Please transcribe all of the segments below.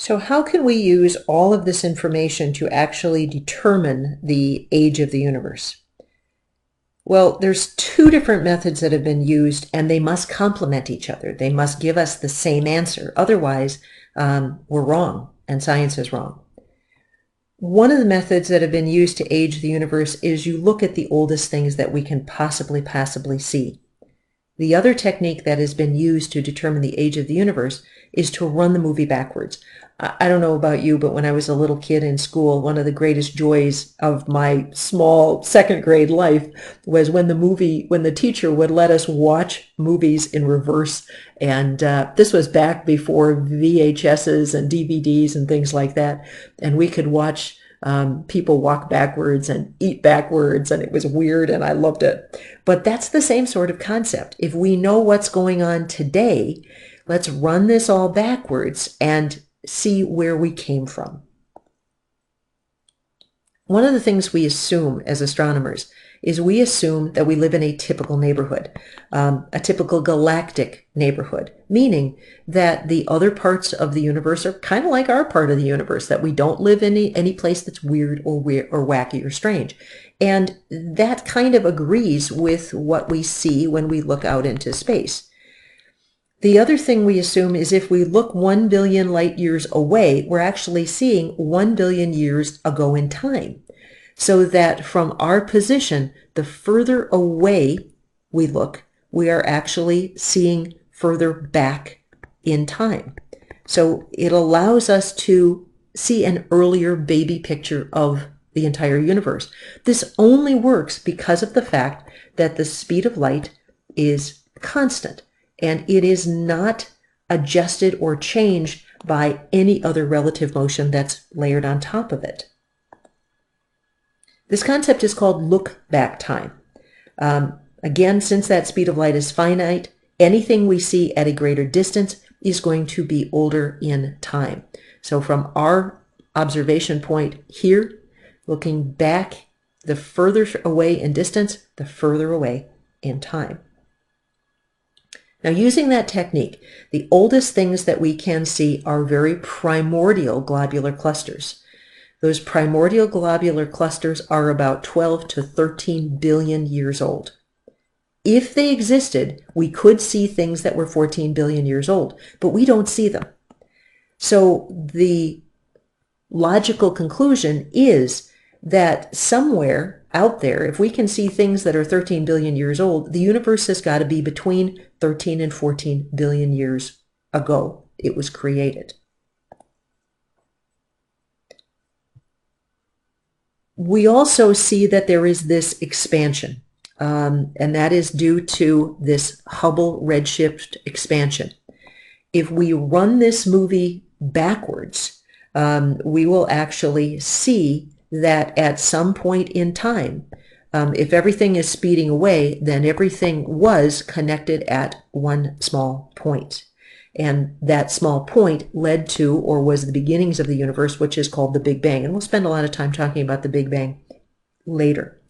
So how can we use all of this information to actually determine the age of the universe? Well, there's two different methods that have been used, and they must complement each other. They must give us the same answer. Otherwise, we're wrong, and science is wrong. One of the methods that have been used to age the universe is you look at the oldest things that we can possibly see. The other technique that has been used to determine the age of the universe is to run the movie backwards. I don't know about you, but when I was a little kid in school, one of the greatest joys of my small second grade life was when the teacher would let us watch movies in reverse. And this was back before VHSs and DVDs and things like that. And we could watch people walk backwards and eat backwards, and it was weird, and I loved it. But that's the same sort of concept. If we know what's going on today, let's run this all backwards and see where we came from. One of the things we assume as astronomers is we assume that we live in a typical neighborhood, a typical galactic neighborhood, meaning that the other parts of the universe are kind of like our part of the universe, that we don't live in any place that's weird or wacky or strange. And that kind of agrees with what we see when we look out into space. The other thing we assume is if we look 1 billion light years away, we're actually seeing 1 billion years ago in time. So that from our position, the further away we look, we are actually seeing further back in time. So it allows us to see an earlier baby picture of the entire universe. This only works because of the fact that the speed of light is constant, and it is not adjusted or changed by any other relative motion that's layered on top of it. This concept is called look-back time. Again, since that speed of light is finite, anything we see at a greater distance is going to be older in time. So from our observation point here, looking back, the further away in distance, the further away in time. Now, using that technique, the oldest things that we can see are very primordial globular clusters. Those primordial globular clusters are about 12 to 13 billion years old. If they existed, we could see things that were 14 billion years old, but we don't see them. So the logical conclusion is that somewhere out there, if we can see things that are 13 billion years old, the universe has got to be between 13 and 14 billion years ago it was created. We also see that there is this expansion, and that is due to this Hubble redshift expansion. If we run this movie backwards, we will actually see that at some point in time, if everything is speeding away, then everything was connected at one small point. And that small point led to, or was the beginnings of the universe, which is called the Big Bang. And we'll spend a lot of time talking about the Big Bang later.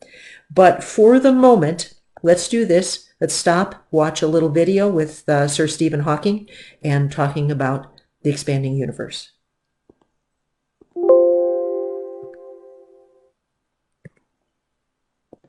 But for the moment, let's do this. Let's stop, watch a little video with Sir Stephen Hawking and talking about the expanding universe.